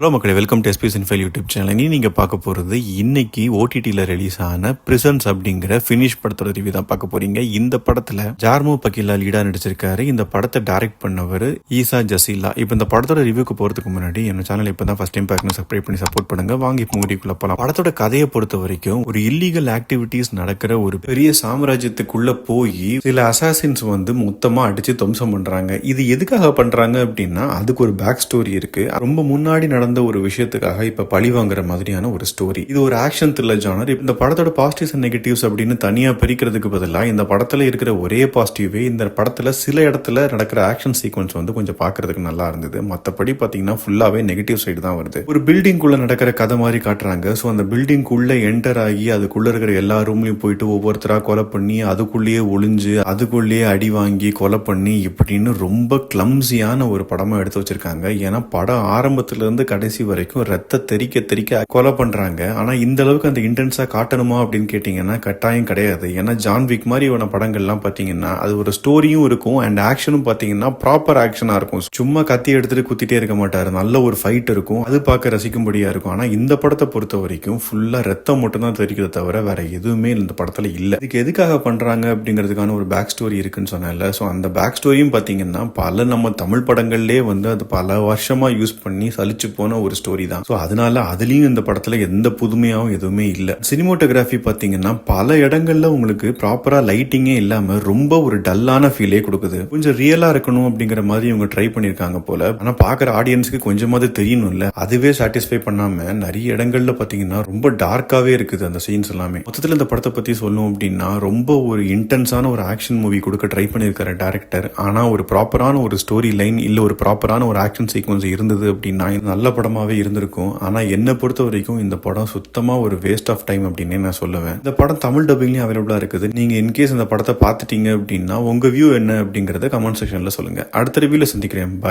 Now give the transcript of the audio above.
Hello மக்களே, welcome to SPS infile YouTube channel. நீங்கள் பார்க்க போகிறது இன்னைக்கு ஓடிடியில் ரிலீஸ் ஆன பிரிசன்ஸ் அப்படிங்கிற ஃபினிஷ் படத்தோட ரிவ்யூ தான் பார்க்க போறீங்க. இந்த படத்தில் ஜார்மோ பக்கிலா லீடாக நடிச்சிருக்காரு. இந்த படத்தை டைரக்ட் பண்ணவர் ஈசா ஜசீலா. இப்போ இந்த படத்தோட ரிவ்யூக்கு போகிறதுக்கு முன்னாடி என்ன சேனல் இப்போ தான் ஃபர்ஸ்ட் டைம் பார்க்கணும், சப்ஸ்கிரைப் பண்ணி சப்போர்ட் பண்ணுங்க. வாங்கி இப்போ மூடிக்குள்ள போகலாம். படத்தோட கதையை பொறுத்த வரைக்கும் ஒரு இல்லீகல் ஆக்டிவிட்டீஸ் நடக்கிற ஒரு பெரிய சாம்ராஜ்யத்துக்குள்ள போய் சில அசாசின்ஸ் மொத்தமாக அடிச்சு துவம்சம் பண்றாங்க. இது எதுக்காக பண்றாங்க அப்படின்னா அதுக்கு ஒரு பேக் ஸ்டோரி இருக்கு. ரொம்ப முன்னாடி நடந்த ஒரு விஷயத்துக்காக இப்ப பழி வாங்குற மாதிரியான ஒரு ஸ்டோரி. இது ஒரு ஆக்ஷன் த்ரில்லர் ஜானர். இந்த படத்தோட பாசிட்டிவ்ஸ் அண்ட் நெகட்டிவ்ஸ் அப்படின்னு தனியா பிரிக்கிறதுக்கு பதிலா இந்த படத்துல இருக்கிற ஒரே பாசிட்டிவே இந்த படத்துல சில இடத்துல நடக்கிற ஆக்ஷன் சீக்வன்ஸ் கொஞ்சம் பாக்குறதுக்கு நல்லா இருந்தது. மத்தபடி பாத்தீங்கன்னா ஃபுல்லாவே நெகட்டிவ் சைடு தான் வருது. ஒரு பில்டிங் குள்ள நடக்கிற கதை மாதிரி காட்டுறாங்க. சோ அந்த பில்டிங் குள்ள என்டர் ஆகி அதுக்குள்ள இருக்கிற எல்லா ரூம்லயும் போயிட்டு ஒவ்வொருத்தரா கொலை பண்ணி அதுக்குள்ளேயே ஒளிஞ்சு அதுக்குள்ளேயே அடி வாங்கி கொலை பண்ணி இப்படின்னு ரொம்ப கிளம்சியான ஒரு படமா எடுத்து வச்சிருக்காங்க. ஏன்னா படம் ஆரம்பத்துல இருந்து கடைசி வரைக்கும் ரத்த தெறிக்க கொலை பண்றாங்க. ஆனா இந்த அளவுக்கு அந்த இன்டென்ஸா காட்டணுமா அப்படின்னு கேட்டீங்கன்னா கட்டாயம் கிடையாது. ஏன்னா ஜான் விக் மாதிரி படங்கள்லாம் பாத்தீங்கன்னா அது ஒரு ஸ்டோரியும் இருக்கும் அண்ட் ஆக்ஷனும் பாத்தீங்கன்னா ப்ராப்பர் ஆக்ஷனா இருக்கும். சும்மா கத்தி எடுத்துட்டு குத்திட்டே இருக்க மாட்டாரு. நல்ல ஒரு ஃபைட் இருக்கும், அது பார்க்க ரசிக்கும்படியா இருக்கும். ஆனா இந்த படத்தை பொறுத்த வரைக்கும் ஃபுல்லா ரத்தம் மட்டும் தான் தெரிக்கிறத தவிர வேற எதுவுமே இந்த படத்துல இல்ல. இதுக்கு எதுக்காக பண்றாங்க அப்படிங்கிறதுக்கான ஒரு பேக் ஸ்டோரி இருக்குன்னு சொன்னேன்ல. சோ அந்த பேக் ஸ்டோரியும் பாத்தீங்கன்னா பல நம்ம தமிழ் படங்கள்லயே அது பல வருஷமா யூஸ் பண்ணி சலிச்சு போன ஒரு ஸ்டோரி தான். சோ அதனால அதுலயும் இந்த படத்துல எந்த புதுமையாவும் எதுவுமே இல்ல. சினிமோட்டோகிராஃபி பாத்தீங்கன்னா பல இடங்கள்ல உங்களுக்கு ப்ராப்பரா லைட்டிங்கே இல்லாம ரொம்ப ஒரு டல்லான ஃபீலே கொடுக்குது. கொஞ்சம் ரியலா இருக்கணும் அப்படிங்கிற மாதிரி இவங்க ட்ரை பண்ணிருக்காங்க போல. ஆனா பாக்குற ஆடியன்ஸ்க்கு கொஞ்சமாவது தெரியணும்ல. அதுவே சாட்டிஸ்ஃபை பண்ணாம நிறைய இடங்கள்ல பாத்தீங்கன்னா ரொம்ப டார்க்காவே இருக்குது அந்த சீன்ஸ் எல்லாமே. மொத்தத்துல இந்த படத்தை பத்தி சொல்லணும் அப்படின்னா ரொம்ப ஒரு இன்டென்ஸான ஒரு ஆக்ஷன் மூவி கொடுக்க ட்ரை பண்ணிருக்காரு டைரக்டர். ஆனா ஒரு ப்ராப்பரான ஒரு ஸ்டோரி லைன் இல்ல ஒரு ப்ராப்பரான ஒரு ஆக்ஷன் சீக்வன்ஸ் இருந்தது அப்படின்னா நல்ல படமாவே இருந்திருக்கும். ஆனா என்ன பொறுத்த வரைக்கும் இந்த படம் சுத்தமா ஒரு வேஸ்ட் ஆஃப் டைம் அப்படின்னு நான் சொல்லுவேன். இந்த படம் தமிழ் டப்பிங்லயும் அவைலபிளா இருக்குது. நீங்க இன்கேஸ் இந்த படத்தை பார்த்துட்டீங்க அப்படின்னா உங்க வியூ என்ன அப்படிங்கறத கமெண்ட் செக்ஷன்ல சொல்லுங்க. அடுத்த ரிவ்யூல சந்திக்கிறேன். பாய்.